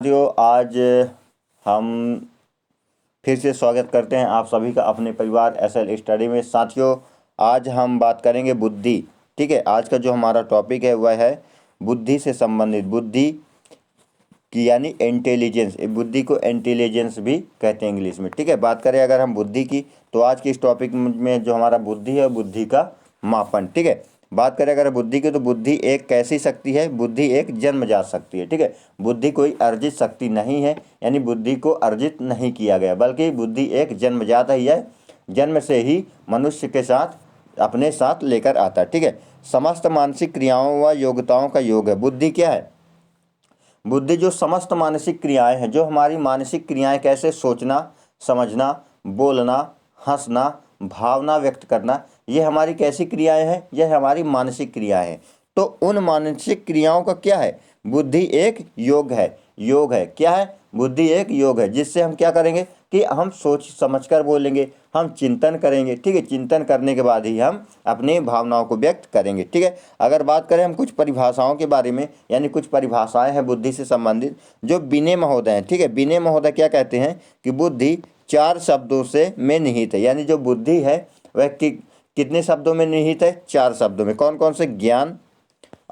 साथियों, आज हम फिर से स्वागत करते हैं आप सभी का अपने परिवार एसएल स्टडी में। साथियों, आज हम बात करेंगे बुद्धि। ठीक है, आज का जो हमारा टॉपिक है वह है बुद्धि से संबंधित। बुद्धि की यानी इंटेलिजेंस, बुद्धि को इंटेलिजेंस भी कहते हैं इंग्लिश में। ठीक है, बात करें अगर हम बुद्धि की, तो आज के इस टॉपिक में जो हमारा बुद्धि है, बुद्धि का मापन। ठीक है, बात करें अगर बुद्धि की, तो बुद्धि एक कैसी शक्ति है? बुद्धि एक जन्मजात शक्ति है। ठीक है, बुद्धि कोई अर्जित शक्ति नहीं है, यानी बुद्धि को अर्जित नहीं किया गया, बल्कि बुद्धि एक जन्मजात है। यह जन्म से ही मनुष्य के साथ अपने साथ लेकर आता है। ठीक है, समस्त मानसिक क्रियाओं व योग्यताओं का योग है। बुद्धि क्या है? बुद्धि जो समस्त मानसिक क्रियाएं हैं, जो हमारी मानसिक क्रियाएं, कैसे सोचना, समझना, बोलना, हंसना, भावना व्यक्त करना, ये हमारी कैसी क्रियाएं हैं? यह हमारी मानसिक क्रियाएं हैं। तो उन मानसिक क्रियाओं का क्या है? बुद्धि एक योग है। योग है, क्या है? बुद्धि एक योग है, जिससे हम क्या करेंगे कि हम सोच समझकर बोलेंगे, हम चिंतन करेंगे। ठीक है, चिंतन करने के बाद ही हम अपनी भावनाओं को व्यक्त करेंगे। ठीक है, अगर बात करें हम कुछ परिभाषाओं के बारे में, यानी कुछ परिभाषाएं हैं बुद्धि से संबंधित, जो बिने महोदय हैं। ठीक है, बिने महोदय क्या कहते हैं कि बुद्धि 4 शब्दों से में निहित है। यानी जो बुद्धि है वह कितने शब्दों में निहित है? 4 शब्दों में। कौन कौन से? ज्ञान,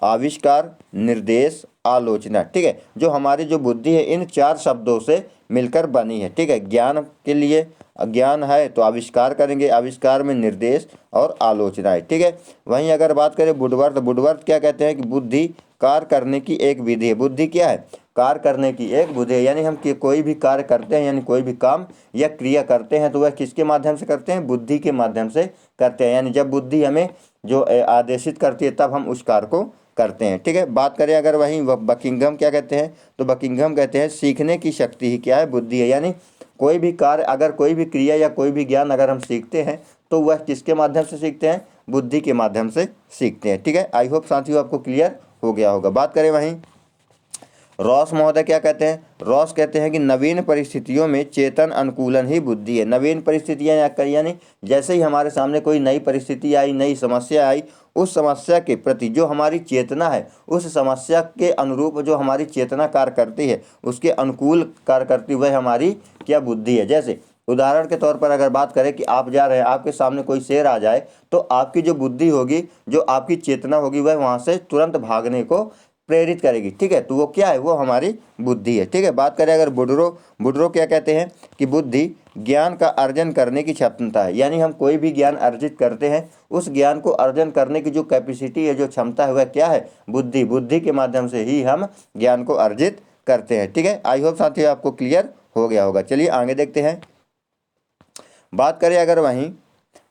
आविष्कार, निर्देश, आलोचना। ठीक है, जो हमारी जो बुद्धि है इन 4 शब्दों से मिलकर बनी है। ठीक है, ज्ञान के लिए ज्ञान है तो आविष्कार करेंगे, आविष्कार में निर्देश और आलोचना है। ठीक है, वहीं अगर बात करें बुद्धवर्त, बुद्धवर्त क्या कहते हैं कि बुद्धि कार्य करने की एक विधि है। बुद्धि क्या है? कार्य करने की एक विधि है, यानी हम कोई भी कार्य करते हैं, यानी कोई भी काम या क्रिया करते हैं, तो वह किसके माध्यम से करते हैं? बुद्धि के माध्यम से करते हैं। यानी जब बुद्धि हमें जो आदेशित करती है, तब हम उस कार्य को करते हैं। ठीक है, बात करें अगर वहीं बकिंघम क्या कहते हैं, तो बकिंघम कहते हैं सीखने की शक्ति ही क्या है? बुद्धि है। यानी कोई भी कार्य, अगर कोई भी क्रिया या कोई भी ज्ञान अगर हम सीखते हैं, तो वह किसके माध्यम से सीखते हैं? बुद्धि के माध्यम से सीखते हैं। ठीक है, आई होप साथियों आपको क्लियर हो गया होगा। बात करें वहीं रॉस महोदय क्या कहते हैं? रॉस कहते हैं कि नवीन परिस्थितियों में चेतन अनुकूलन ही बुद्धि है। नवीन परिस्थितियां यानी जैसे ही हमारे सामने कोई नई परिस्थिति आई, नई समस्या आई, उस समस्या के प्रति जो हमारी चेतना है, उस समस्या के अनुरूप जो हमारी चेतना कार्य करती है, उसके अनुकूल कार्य करती वह हमारी क्या? बुद्धि है। जैसे उदाहरण के तौर पर अगर बात करें कि आप जा रहे हैं, आपके सामने कोई शेर आ जाए, तो आपकी जो बुद्धि होगी, जो आपकी चेतना होगी, वह वहाँ से तुरंत भागने को प्रेरित करेगी। ठीक है, तो वो क्या है? वो हमारी बुद्धि है। ठीक है, बात करें अगर बुडरो, बुडरो क्या कहते हैं कि बुद्धि ज्ञान का अर्जन करने की क्षमता है। यानी हम कोई भी ज्ञान अर्जित करते हैं, उस ज्ञान को अर्जन करने की जो कैपेसिटी है, जो क्षमता है, वह क्या है? बुद्धि। बुद्धि के माध्यम से ही हम ज्ञान को अर्जित करते हैं। ठीक है, आई होप साथियों आपको क्लियर हो गया होगा। चलिए आगे देखते हैं। बात करें अगर वहीं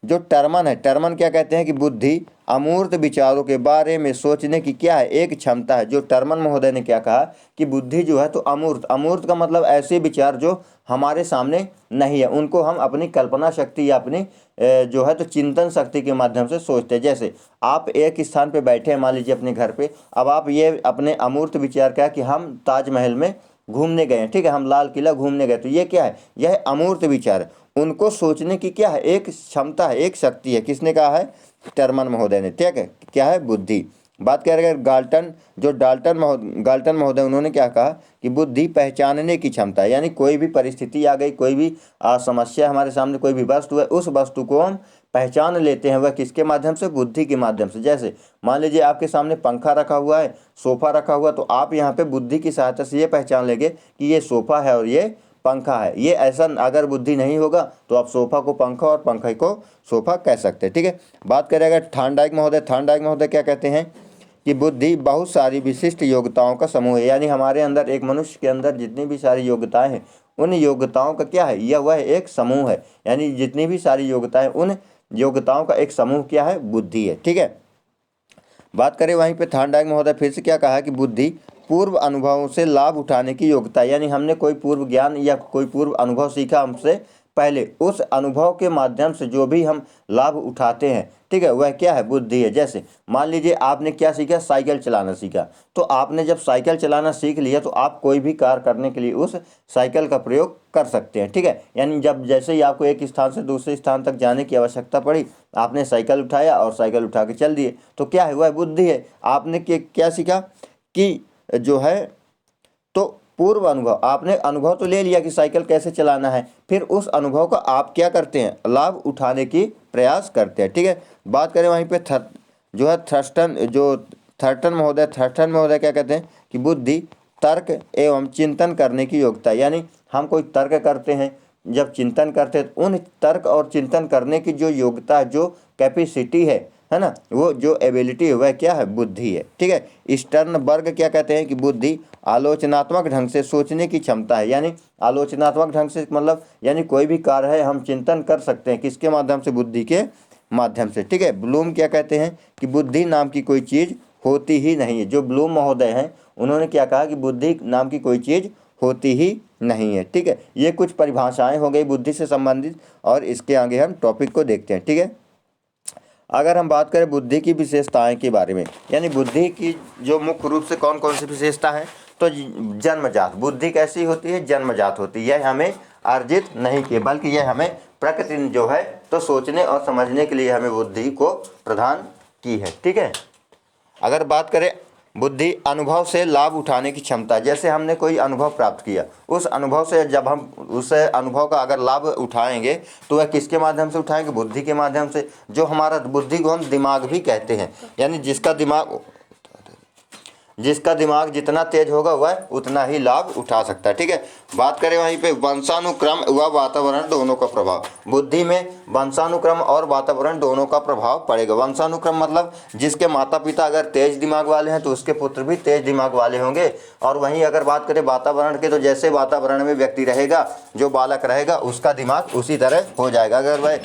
जो टर्मन है, टर्मन क्या कहते हैं कि बुद्धि अमूर्त विचारों के बारे में सोचने की क्या है? एक क्षमता है। जो टर्मन महोदय ने क्या कहा कि बुद्धि जो है तो अमूर्त, अमूर्त का मतलब ऐसे विचार जो हमारे सामने नहीं है, उनको हम अपनी कल्पना शक्ति या अपनी जो है तो चिंतन शक्ति के माध्यम से सोचते हैं। जैसे आप एक स्थान पे बैठे हैं, मान लीजिए अपने घर पे, अब आप ये अपने अमूर्त विचार क्या कि हम ताजमहल में घूमने गए हैं। ठीक है, हम लाल किला घूमने गए, तो ये क्या है? यह अमूर्त विचार है। उनको सोचने की क्या है? एक क्षमता है, एक शक्ति है। किसने कहा है? टर्मन महोदय ने। ठीक है, क्या है? बुद्धि। बात करें अगर गाल्टन महोदय, उन्होंने क्या कहा कि बुद्धि पहचानने की क्षमता है। यानी कोई भी परिस्थिति आ गई, कोई भी समस्या हमारे सामने, कोई भी वस्तु है, उस वस्तु को हम पहचान लेते हैं। वह किसके माध्यम से? बुद्धि के माध्यम से। जैसे मान लीजिए आपके सामने पंखा रखा हुआ है, सोफा रखा हुआ, तो आप यहाँ पे बुद्धि की सहायता से ये पहचान लेंगे कि ये सोफा है और ये पंखा है। ये ऐसा अगर बुद्धि नहीं होगा तो आप सोफा को पंखा और पंखे को सोफा कह सकते हैं। ठीक है, बात करें अगर थार्नडाइक महोदय क्या कहते हैं कि बुद्धि बहुत सारी विशिष्ट योग्यताओं का समूह है। यानी हमारे अंदर, एक मनुष्य के अंदर जितनी भी सारी योग्यताएं हैं, उन योग्यताओं का क्या है? यह वह एक समूह है। यानी जितनी भी सारी योग्यताएं, उन योग्यताओं का एक समूह क्या है? बुद्धि है। ठीक है, बात करें वहीं पे थार्नडाइक महोदय फिर से क्या कहा कि बुद्धि पूर्व अनुभवों से लाभ उठाने की योग्यता। यानी हमने कोई पूर्व ज्ञान या कोई पूर्व अनुभव सीखा हमसे पहले, उस अनुभव के माध्यम से जो भी हम लाभ उठाते हैं, ठीक है, वह क्या है? बुद्धि है। जैसे मान लीजिए आपने क्या सीखा? साइकिल चलाना सीखा। तो आपने जब साइकिल चलाना सीख लिया, तो आप कोई भी कार्य करने के लिए उस साइकिल का प्रयोग कर सकते हैं। ठीक है, यानी जब जैसे ही आपको एक स्थान से दूसरे स्थान तक जाने की आवश्यकता पड़ी, आपने साइकिल उठाया और साइकिल उठा के चल दिए, तो क्या है? वह बुद्धि है। आपने क्या सीखा कि जो है तो पूर्व अनुभव, आपने अनुभव तो ले लिया कि साइकिल कैसे चलाना है, फिर उस अनुभव का आप क्या करते हैं, लाभ उठाने की प्रयास करते हैं। ठीक है, बात करें वहीं पे जो है थर्स्टन महोदय क्या कहते हैं कि बुद्धि, तर्क एवं चिंतन करने की योग्यता, यानी हम कोई तर्क करते हैं, जब चिंतन करते हैं तो उन तर्क और चिंतन करने की जो योग्यता, जो कैपेसिटी है ना, वो जो एबिलिटी है वह क्या है, बुद्धि है। ठीक है, स्टर्नबर्ग क्या कहते हैं कि बुद्धि आलोचनात्मक ढंग से सोचने की क्षमता है, यानी आलोचनात्मक ढंग से मतलब यानी कोई भी कार्य है हम चिंतन कर सकते हैं, किसके माध्यम से, बुद्धि के माध्यम से। ठीक है, ब्लूम क्या कहते हैं कि बुद्धि नाम की कोई चीज़ होती ही नहीं है। जो ब्लूम महोदय हैं उन्होंने क्या कहा कि बुद्धि नाम की कोई चीज़ होती ही नहीं है। ठीक है, ये कुछ परिभाषाएं हो गई बुद्धि से संबंधित, और इसके आगे हम टॉपिक को देखते हैं। ठीक है, अगर हम बात करें बुद्धि की विशेषताएं के बारे में, यानी बुद्धि की जो मुख्य रूप से कौन कौन सी विशेषता है, तो जन्मजात बुद्धि कैसी होती है, जन्मजात होती है, यह हमें अर्जित नहीं की, बल्कि यह हमें प्रकृति ने जो है तो सोचने और समझने के लिए हमें बुद्धि को प्रदान की है। ठीक है, अगर बात करें बुद्धि अनुभव से लाभ उठाने की क्षमता, जैसे हमने कोई अनुभव प्राप्त किया, उस अनुभव से जब हम उस अनुभव का अगर लाभ उठाएंगे तो वह किसके माध्यम से उठाएंगे, बुद्धि के माध्यम से। जो हमारा बुद्धि को हम दिमाग भी कहते हैं, यानी जिसका दिमाग जितना तेज होगा वह उतना ही लाभ उठा सकता है। ठीक है, बात करें वहीं पे वंशानुक्रम व वातावरण दोनों का प्रभाव, बुद्धि में वंशानुक्रम और वातावरण दोनों का प्रभाव पड़ेगा। वंशानुक्रम मतलब जिसके माता पिता अगर तेज दिमाग वाले हैं तो उसके पुत्र भी तेज दिमाग वाले होंगे, और वहीं अगर बात करें वातावरण के, तो जैसे वातावरण में व्यक्ति रहेगा, जो बालक रहेगा उसका दिमाग उसी तरह हो जाएगा। अगर वह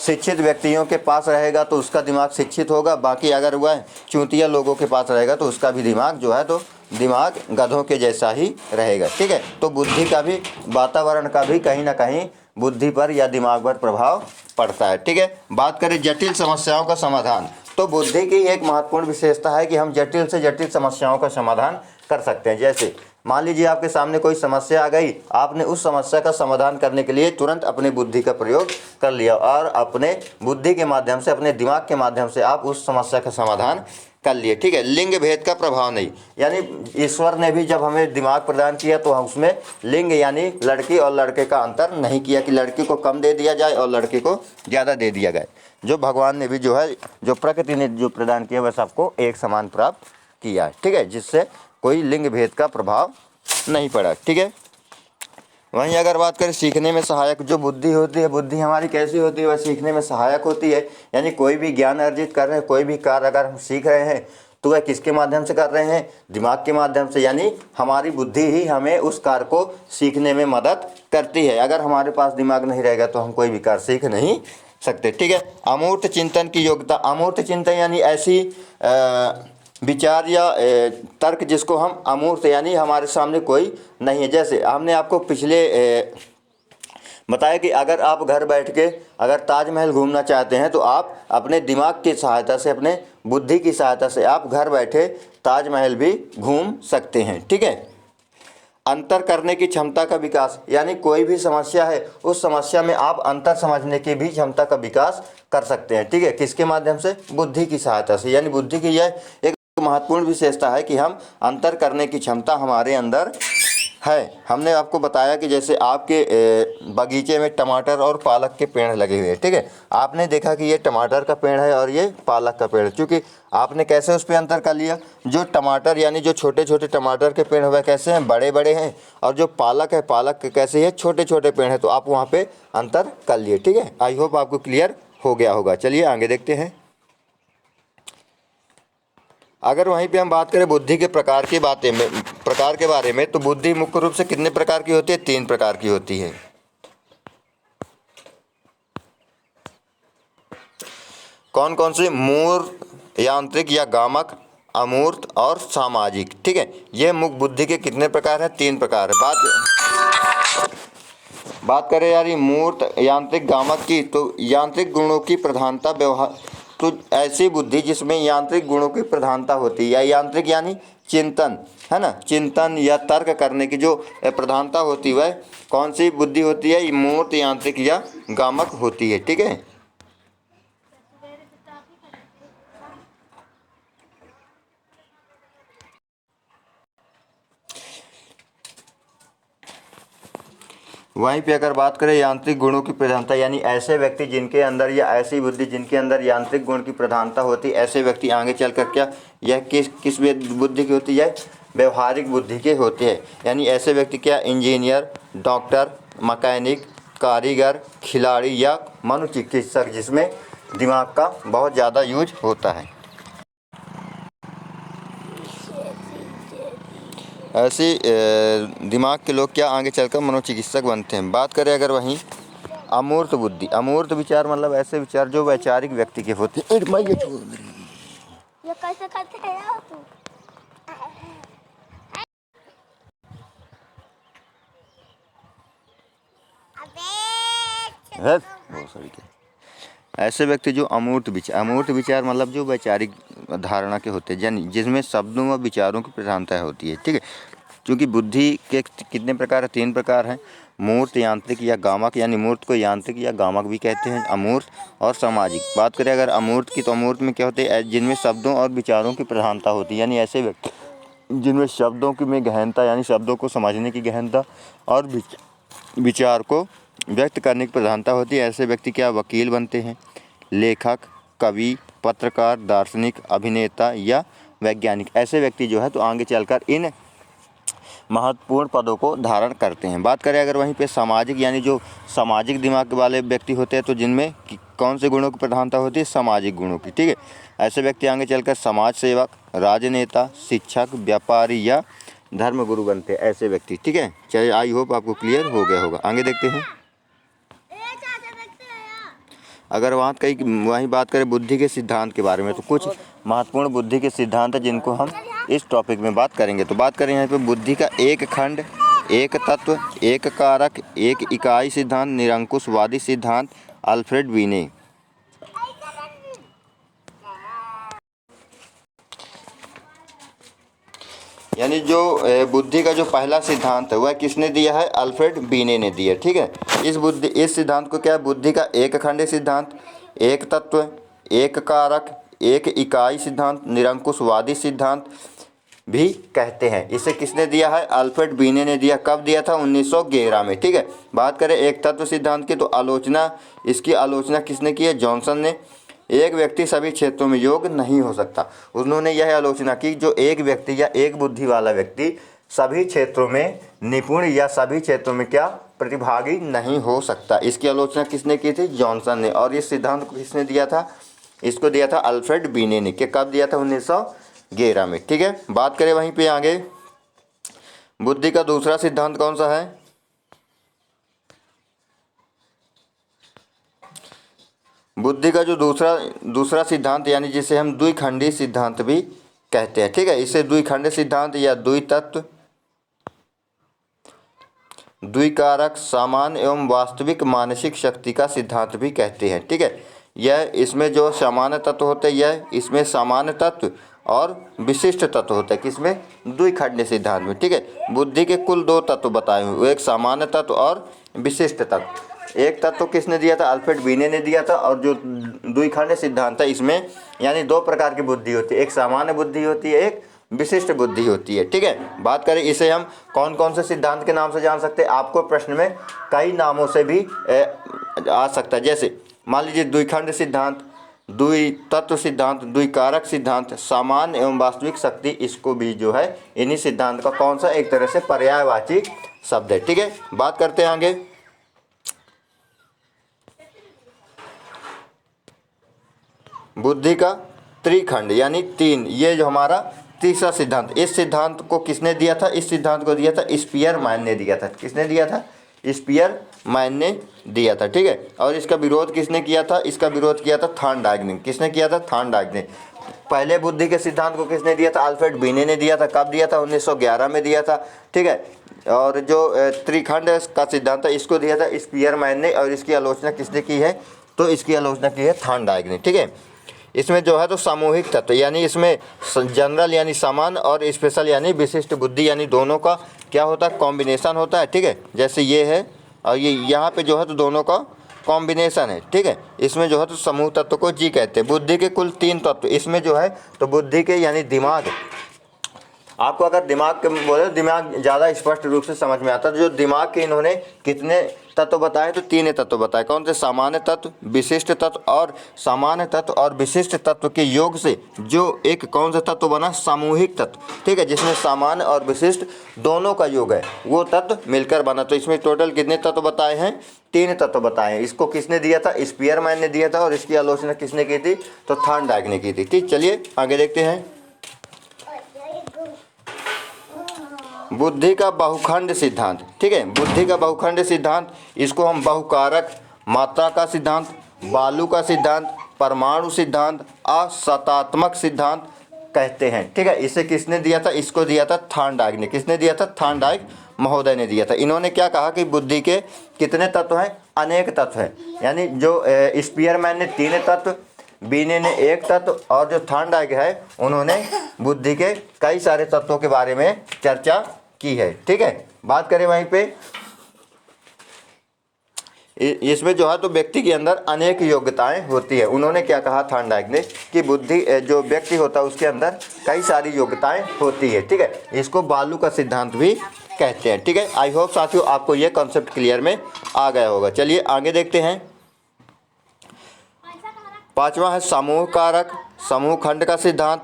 शिक्षित व्यक्तियों के पास रहेगा तो उसका दिमाग शिक्षित होगा, बाकी अगर वह चूतिया लोगों के पास रहेगा तो उसका भी दिमाग जो है तो दिमाग गधों के जैसा ही रहेगा। ठीक है, तो बुद्धि का भी, वातावरण का भी कहीं ना कहीं बुद्धि पर या दिमाग पर प्रभाव पड़ता है। ठीक है, बात करें जटिल समस्याओं का समाधान, तो बुद्धि की एक महत्वपूर्ण विशेषता है कि हम जटिल से जटिल समस्याओं का समाधान कर सकते हैं। जैसे मान लीजिए आपके सामने कोई समस्या आ गई, आपने उस समस्या का समाधान करने के लिए तुरंत अपनी बुद्धि का प्रयोग कर लिया, और अपने बुद्धि के माध्यम से, अपने दिमाग के माध्यम से आप उस समस्या का समाधान कर लिए। ठीक है, लिंग भेद का प्रभाव नहीं, यानी ईश्वर ने भी जब हमें दिमाग प्रदान किया तो हम उसमें लिंग यानी लड़की और लड़के का अंतर नहीं किया कि लड़की को कम दे दिया जाए और लड़के को ज़्यादा दे दिया जाए। जो भगवान ने भी जो है, जो प्रकृति ने जो प्रदान किया वह सबको एक समान प्राप्त किया है। ठीक है, जिससे कोई लिंग भेद का प्रभाव नहीं पड़ा। ठीक है, वहीं अगर बात करें सीखने में सहायक जो बुद्धि होती है, बुद्धि हमारी कैसी होती है, वह सीखने में सहायक होती है। यानी कोई भी ज्ञान अर्जित कर रहे हैं, कोई भी कार्य अगर हम सीख रहे हैं तो वह किसके माध्यम से कर रहे हैं, दिमाग के माध्यम से, यानी हमारी बुद्धि ही हमें उस कार्य को सीखने में मदद करती है। अगर हमारे पास दिमाग नहीं रहेगा तो हम कोई भी कार्य सीख नहीं सकते। ठीक है, अमूर्त चिंतन की योग्यता, अमूर्त चिंतन यानी ऐसी विचार या तर्क जिसको हम अमूर्त, यानी हमारे सामने कोई नहीं है। जैसे हमने आपको पिछले बताया कि अगर आप घर बैठ के अगर ताजमहल घूमना चाहते हैं तो आप अपने दिमाग की सहायता से, अपने बुद्धि की सहायता से आप घर बैठे ताजमहल भी घूम सकते हैं। ठीक है, अंतर करने की क्षमता का विकास, यानी कोई भी समस्या है उस समस्या में आप अंतर समझने की भी क्षमता का विकास कर सकते हैं। ठीक है, किसके माध्यम से, बुद्धि की सहायता से। यानी बुद्धि की यह एक महत्वपूर्ण विशेषता है कि हम अंतर करने की क्षमता हमारे अंदर है। हमने आपको बताया कि जैसे आपके बगीचे में टमाटर और पालक के पेड़ लगे हुए हैं। ठीक है, आपने देखा कि ये टमाटर का पेड़ है और ये पालक का पेड़ है, क्योंकि आपने कैसे उस पर अंतर कर लिया, जो टमाटर यानी जो छोटे छोटे टमाटर के पेड़ वह कैसे हैं, बड़े बड़े हैं, और जो पालक है, पालक के कैसे है, छोटे छोटे पेड़ हैं, तो आप वहाँ पे अंतर कर लिए। ठीक है, आई होप आपको क्लियर हो गया होगा। चलिए आगे देखते हैं। अगर वहीं पे हम बात करें बुद्धि के प्रकार के बारे में, तो बुद्धि मुख्य रूप से कितने प्रकार की होती है, 3 प्रकार की होती है। कौन कौन सी, मूर्त, यांत्रिक या गामक, अमूर्त और सामाजिक। ठीक है, ये मुख्य बुद्धि के कितने प्रकार हैं, 3 प्रकार है। बात करें यार ये मूर्त, यांत्रिक, गामक की, तो यांत्रिक गुणों की प्रधानता व्यवहार, तो ऐसी बुद्धि जिसमें यांत्रिक गुणों की प्रधानता होती है, या यांत्रिक यानी चिंतन, है ना, चिंतन या तर्क करने की जो प्रधानता होती है वह कौन सी बुद्धि होती है, मूर्त, यांत्रिक या गामक होती है। ठीक है, वहीं पे अगर बात करें यांत्रिक गुणों की प्रधानता, यानी ऐसे व्यक्ति जिनके अंदर या ऐसी बुद्धि जिनके अंदर यांत्रिक गुण की प्रधानता होती, ऐसे व्यक्ति आगे चलकर क्या यह किस बुद्धि की होती है, व्यवहारिक बुद्धि के होते हैं। यानी ऐसे व्यक्ति क्या इंजीनियर, डॉक्टर, मैकेनिक, कारीगर, खिलाड़ी या मनोचिकित्सक, जिसमें दिमाग का बहुत ज़्यादा यूज होता है। ऐसे दिमाग के लोग क्या आगे चलकर मनोचिकित्सक बनते हैं। बात करें अगर वहीं अमूर्त बुद्धि, अमूर्त विचार मतलब ऐसे विचार जो वैचारिक व्यक्ति के होते हैं। ये कैसे करते हैं यार तू? ऐसे व्यक्ति जो अमूर्त विचार मतलब जो वैचारिक धारणा के होते हैं, जिसमें शब्दों व विचारों की प्रधानता होती है। ठीक है, क्योंकि बुद्धि के कितने प्रकार है, 3 प्रकार हैं, मूर्त, यांत्रिक या गामक। यानी मूर्त को यांत्रिक या गामक भी कहते हैं, अमूर्त और सामाजिक। बात करें अगर अमूर्त की, तो अमूर्त में क्या होते हैं, जिनमें शब्दों और विचारों की प्रधानता होती है। यानी ऐसे व्यक्ति जिनमें शब्दों की में गहनता, यानी शब्दों को समझने की गहनता और विचार को व्यक्त करने की प्रधानता होती है। ऐसे व्यक्ति क्या वकील बनते हैं, लेखक, कवि, पत्रकार, दार्शनिक, अभिनेता या वैज्ञानिक। ऐसे व्यक्ति जो है तो आगे चलकर इन महत्वपूर्ण पदों को धारण करते हैं। बात करें अगर वहीं पे सामाजिक, यानी जो सामाजिक दिमाग वाले व्यक्ति होते हैं, तो जिनमें कौन से गुणों की प्रधानता होती है, सामाजिक गुणों की। ठीक है, ऐसे व्यक्ति आगे चलकर समाज सेवक, राजनेता, शिक्षक, व्यापारी या धर्मगुरु बनते हैं ऐसे व्यक्ति। ठीक है, चलिए आई होप आपको क्लियर हो गया होगा। आगे देखते हैं। अगर वहीं बात करें बुद्धि के सिद्धांत के बारे में, तो कुछ महत्वपूर्ण बुद्धि के सिद्धांत हैं जिनको हम इस टॉपिक में बात करेंगे। तो बात करें यहाँ पे बुद्धि का एक खंड, एक तत्व, एक कारक, एक इकाई सिद्धांत, निरंकुशवादी सिद्धांत, अल्फ्रेड बीने। यानी जो बुद्धि का जो पहला सिद्धांत है वह किसने दिया है, अल्फ्रेड बीने ने दिया। ठीक है, इस सिद्धांत को क्या है, बुद्धि का एक खंड सिद्धांत, एक तत्व, एक कारक, एक इकाई सिद्धांत, निरंकुशवादी सिद्धांत भी कहते हैं। इसे किसने दिया है, अल्फ्रेड बीने ने दिया। कब दिया था, 1911 में। ठीक है, बात करें एक तत्व सिद्धांत की, तो इसकी आलोचना किसने की है, जॉनसन ने। एक व्यक्ति सभी क्षेत्रों में योग्य नहीं हो सकता। उन्होंने यह आलोचना की जो एक व्यक्ति या एक बुद्धि वाला व्यक्ति सभी क्षेत्रों में निपुण या सभी क्षेत्रों में क्या प्रतिभागी नहीं हो सकता। इसकी आलोचना किसने की थी, जॉनसन ने। और इस सिद्धांत को किसने दिया था, इसको दिया था अल्फ्रेड बीने ने। कि कब दिया था, 1911 में। ठीक है, बात करें वहीं पे आगे बुद्धि का दूसरा सिद्धांत कौन सा है, बुद्धि का जो दूसरा सिद्धांत, यानी जिसे हम द्विखंडी सिद्धांत भी कहते हैं। ठीक है, इसे द्विखंडी सिद्धांत या द्वितत्व, द्विकारक, सामान्य एवं वास्तविक मानसिक शक्ति का सिद्धांत भी कहते हैं। ठीक है, यह इसमें जो सामान्य तत्व होते हैं, यह इसमें सामान्य तत्व और विशिष्ट तत्व होता है। किसमें, द्विखंडी सिद्धांत में। ठीक है, बुद्धि के कुल 2 तत्व बताए हुए, एक सामान्य तत्व और विशिष्ट तत्व। एक तत्व किसने दिया था, अल्फ्रेड बीने ने दिया था। और जो द्विखंड सिद्धांत है, इसमें यानी 2 प्रकार की बुद्धि होती है, एक सामान्य बुद्धि होती है, एक विशिष्ट बुद्धि होती है। ठीक है, बात करें इसे हम कौन कौन से सिद्धांत के नाम से जान सकते हैं। आपको प्रश्न में कई नामों से भी आ सकता है। जैसे मान लीजिए द्विखंड सिद्धांत, द्वितत्व सिद्धांत, द्विकारक सिद्धांत, सामान्य एवं वास्तविक शक्ति, इसको भी जो है इन्हीं सिद्धांत का कौन सा एक तरह से पर्यायवाची शब्द है। ठीक है, बात करते हैं आगे बुद्धि का त्रिखंड यानी 3, ये जो हमारा तीसरा सिद्धांत। इस सिद्धांत को किसने दिया था, इस सिद्धांत को दिया था स्पीयरमैन ने दिया था। किसने दिया था, स्पीयरमैन ने दिया था। ठीक है, और इसका विरोध किसने किया था, इसका विरोध किया था थॉर्नडाइक। किसने किया था, थॉर्नडाइक। पहले बुद्धि के सिद्धांत को किसने दिया था, अल्फ्रेड बीने ने दिया था। कब दिया था, 1911 में दिया था। ठीक है, और जो त्रिखंड का सिद्धांत है, इसको दिया था स्पीयरमैन ने। और इसकी आलोचना किसने की है, तो इसकी आलोचना की है थॉर्नडाइक ने। ठीक है, इसमें जो है तो सामूहिक तत्व, यानी इसमें जनरल यानी सामान्य और स्पेशल यानी विशिष्ट बुद्धि, यानी दोनों का क्या होता है, कॉम्बिनेशन होता है। ठीक है, जैसे ये है और ये यहाँ पे जो है तो दोनों का कॉम्बिनेशन है। ठीक है, इसमें जो है तो समूह तत्व को जी कहते हैं। बुद्धि के कुल 3 तत्व इसमें जो है तो बुद्धि के यानी दिमाग, आपको अगर दिमाग के बोले तो दिमाग ज़्यादा स्पष्ट रूप से समझ में आता है। जो दिमाग के इन्होंने कितने तत्व बताए, तो 3 तत्व बताए। कौन से? सामान्य तत्व, विशिष्ट तत्व और सामान्य तत्व और विशिष्ट तत्व के योग से जो एक कौन सा तत्व बना? सामूहिक तत्व, ठीक है, जिसमें सामान्य और विशिष्ट दोनों का योग है, वो तत्व मिलकर बना। तो इसमें टोटल कितने तत्व बताए हैं? 3 तत्व बताए हैं। इसको किसने दिया था? स्पीयरमैन ने दिया था। और इसकी आलोचना किसने की थी? तो थॉर्नडाइक ने की थी। ठीक, चलिए आगे देखते हैं। बुद्धि का बहुखंड सिद्धांत, ठीक है, बुद्धि का बहुखंड सिद्धांत, इसको हम बहुकारक, मात्रा का सिद्धांत, बालू का सिद्धांत, परमाणु सिद्धांत, असतात्मक सिद्धांत कहते हैं। ठीक है, इसे किसने दिया था? इसको दिया था थॉर्नडाइक ने। किसने दिया था? थॉर्नडाइक महोदय ने दिया था। इन्होंने क्या कहा कि बुद्धि के कितने तत्व हैं? अनेक तत्व हैं। यानी जो स्पीयरमैन ने 3 तत्व, बीने ने 1 तत्व और जो थॉर्नडाइक है उन्होंने बुद्धि के कई सारे तत्वों के बारे में चर्चा की है। ठीक है, बात करें वहीं पे इसमें जो है तो व्यक्ति के अंदर अनेक योग्यताएं होती है। उन्होंने क्या कहा थॉर्नडाइक ने कि बुद्धि जो व्यक्ति होता है उसके अंदर कई सारी योग्यताएं होती है। ठीक है, इसको बालू का सिद्धांत भी कहते हैं। ठीक है, आई होप साथियों आपको ये कॉन्सेप्ट क्लियर में आ गया होगा। चलिए आगे देखते हैं। 5वां है समूह कारक, समूह खंड का सिद्धांत।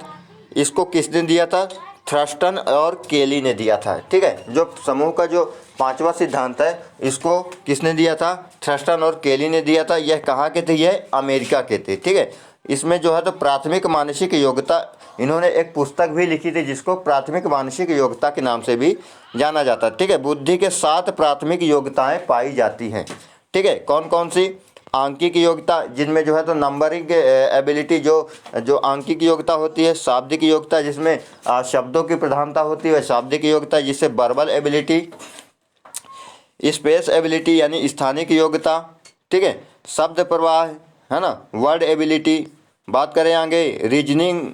इसको किसने दिया था? थ्रस्टन और केली ने दिया था। ठीक है, जो समूह का जो 5वां सिद्धांत है इसको किसने दिया था? थ्रस्टन और केली ने दिया था। यह कहाँ के थे? यह अमेरिका के थे। ठीक है, इसमें जो है तो प्राथमिक मानसिक योग्यता, इन्होंने एक पुस्तक भी लिखी थी जिसको प्राथमिक मानसिक योग्यता के नाम से भी जाना जाता है। ठीक है, बुद्धि के 7 प्राथमिक योग्यताएं पाई जाती हैं। ठीक है, कौन कौन सी? आंकिक योग्यता, जिनमें जो है तो नंबरिंग एबिलिटी, जो आंकिक योग्यता होती है। शाब्दिक योग्यता, जिसमें शब्दों की प्रधानता होती है, शाब्दिक योग्यता, जिससे वर्बल एबिलिटी। स्पेस एबिलिटी यानी स्थानिक योग्यता। ठीक है, शब्द प्रवाह है ना, वर्ड एबिलिटी। बात करें आगे रीजनिंग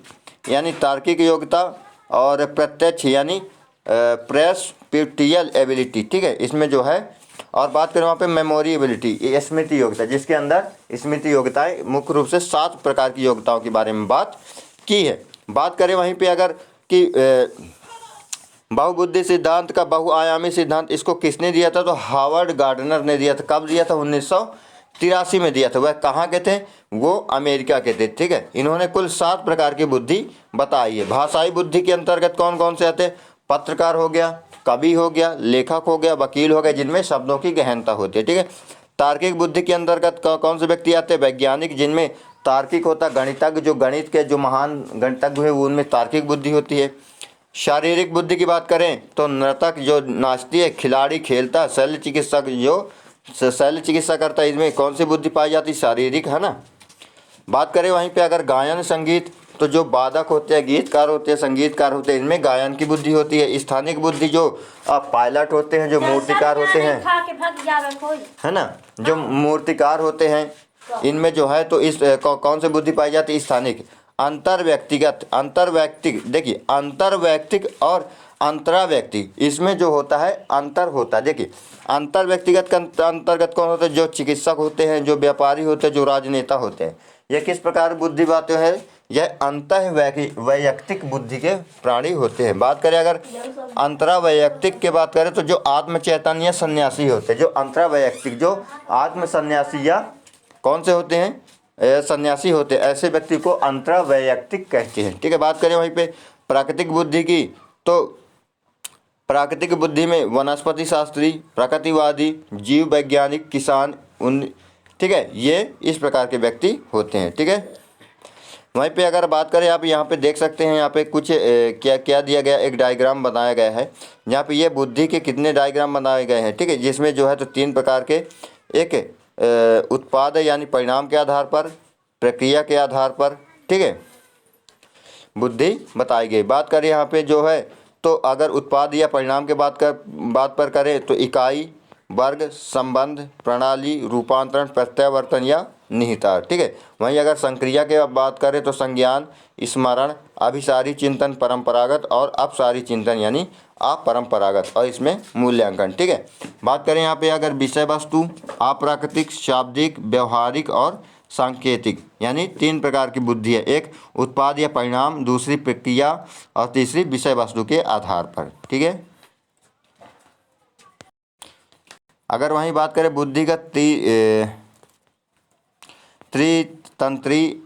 यानी तार्किक योग्यता, और प्रत्यक्ष यानी प्रेस्पिटियल एबिलिटी। ठीक है, इसमें जो है, और बात करें वहाँ पे मेमोरी एबिलिटी, स्मृति योग्यता, जिसके अंदर स्मृति योग्यताएं मुख्य रूप से 7 प्रकार की योग्यताओं के बारे में बात की है। बात करें वहीं पे अगर कि बहुबुद्धि सिद्धांत का बहुआयामी सिद्धांत, इसको किसने दिया था? तो हार्वर्ड गार्डनर ने दिया था। कब दिया था? 1983 में दिया था। वह कहाँ के थे? वो अमेरिका के थे। ठीक है, इन्होंने कुल 7 प्रकार की बुद्धि बताई है। भाषाई बुद्धि के अंतर्गत कौन कौन से आते हैं? पत्रकार हो गया, कवि हो गया, लेखक हो गया, वकील हो गया, जिनमें शब्दों की गहनता होती है। ठीक है, तार्किक बुद्धि के अंतर्गत कौन से व्यक्ति आते हैं? वैज्ञानिक, जिनमें तार्किक होता, गणितज्ञ, जो गणित के जो महान गणितज्ञ हुए उनमें तार्किक बुद्धि होती है। शारीरिक बुद्धि की बात करें तो नर्तक जो नाचती है, खिलाड़ी खेलता, शल्य चिकित्सक जो शल्य चिकित्सा करता है, इसमें कौन सी बुद्धि पाई जाती? शारीरिक, है ना। बात करें वहीं पे अगर गायन संगीत, तो जो वादक होते हैं, गीतकार होते हैं, संगीतकार होते हैं, इनमें गायन की बुद्धि होती है। स्थानिक बुद्धि जो पायलट होते हैं, जो मूर्तिकार होते हैं, है ना, जो मूर्तिकार होते हैं, इनमें जो है तो इस कौन सी बुद्धि पाई जाती है? स्थानिक। अंतर्वैयक्तिक, देखिए अंतर्वैयक्तिक और अंतराव्यक्ति, इसमें जो होता है अंतर होता है। देखिए अंतर्व्यक्तिगत के अंतर्गत कौन होते हैं? जो चिकित्सक होते हैं, जो व्यापारी होते हैं, जो राजनेता होते हैं। यह किस प्रकार बुद्धि बातें है? यह अंतर्वैयक्तिक बुद्धि के प्राणी होते हैं। बात करें अगर अंतरावैयक्तिक की बात करें तो जो आत्म चैतन्य सन्यासी होते हैं, जो अंतरावैयक्तिक, जो आत्म सन्यासी या कौन से होते हैं? सन्यासी होते हैं, ऐसे व्यक्ति को अंतरावैयक्तिक कहते हैं। ठीक है, बात करें वहीं पे प्राकृतिक बुद्धि की, तो प्राकृतिक बुद्धि में वनस्पति शास्त्री, प्रकृतिवादी, जीव वैज्ञानिक, किसान, ठीक है, ये इस प्रकार के व्यक्ति होते हैं। ठीक है, वहीं पे अगर बात करें, आप यहाँ पे देख सकते हैं, यहाँ पे कुछ क्या क्या दिया गया, एक डायग्राम बनाया गया है। यहाँ पे ये बुद्धि के कितने डायग्राम बनाए गए हैं। ठीक है, जिसमें जो है तो 3 प्रकार के, एक उत्पाद यानी परिणाम के आधार पर, प्रक्रिया के आधार पर, ठीक है, बुद्धि बताई गई। बात करें यहाँ पे जो है तो अगर उत्पाद या परिणाम के बात पर करें तो इकाई, वर्ग, संबंध, प्रणाली, रूपांतरण, प्रत्यावर्तन या निहितार्थ। ठीक है, वहीं अगर संक्रिया के बात करें तो संज्ञान, स्मरण, अभिसारी चिंतन, परंपरागत और अपसारी चिंतन यानी अपरंपरागत, और इसमें मूल्यांकन। ठीक है, बात करें यहाँ पे अगर विषय वस्तु, अप्राकृतिक, शाब्दिक, व्यवहारिक और सांकेतिक, यानी 3 प्रकार की बुद्धि है। एक उत्पाद या परिणाम, दूसरी प्रक्रिया और तीसरी विषय वस्तु के आधार पर। ठीक है, अगर वहीं बात करें बुद्धि का त्रितंत्री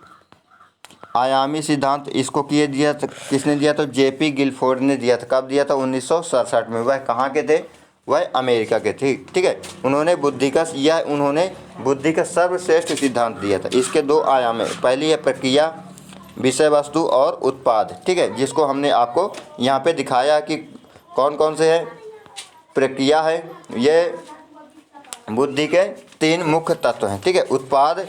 आयामी सिद्धांत, इसको किसने दिया? तो जेपी गिलफोर्ड ने दिया था। कब दिया था? 1967 में। वह कहाँ के थे? वह अमेरिका के थे। ठीक है, उन्होंने बुद्धि का सर्वश्रेष्ठ सिद्धांत दिया था। इसके 2 आयाम है, पहली है प्रक्रिया, विषय वस्तु और उत्पाद। ठीक है, जिसको हमने आपको यहाँ पे दिखाया कि कौन कौन से है। प्रक्रिया है, ये बुद्धि के 3 मुख्य तत्व हैं। ठीक है, उत्पाद,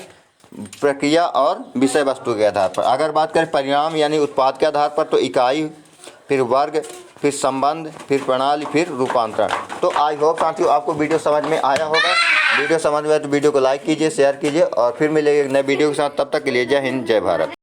प्रक्रिया और विषय वस्तु के आधार पर। अगर बात करें परिणाम यानी उत्पाद के आधार पर, तो इकाई, फिर वर्ग, फिर संबंध, फिर प्रणाली, फिर रूपांतरण। तो आई होप साथियों आपको वीडियो समझ में आया होगा। वीडियो समझ में आए तो वीडियो को लाइक कीजिए, शेयर कीजिए और फिर मिलेंगे एक नए वीडियो के साथ। तब तक के लिए जय हिंद, जय भारत।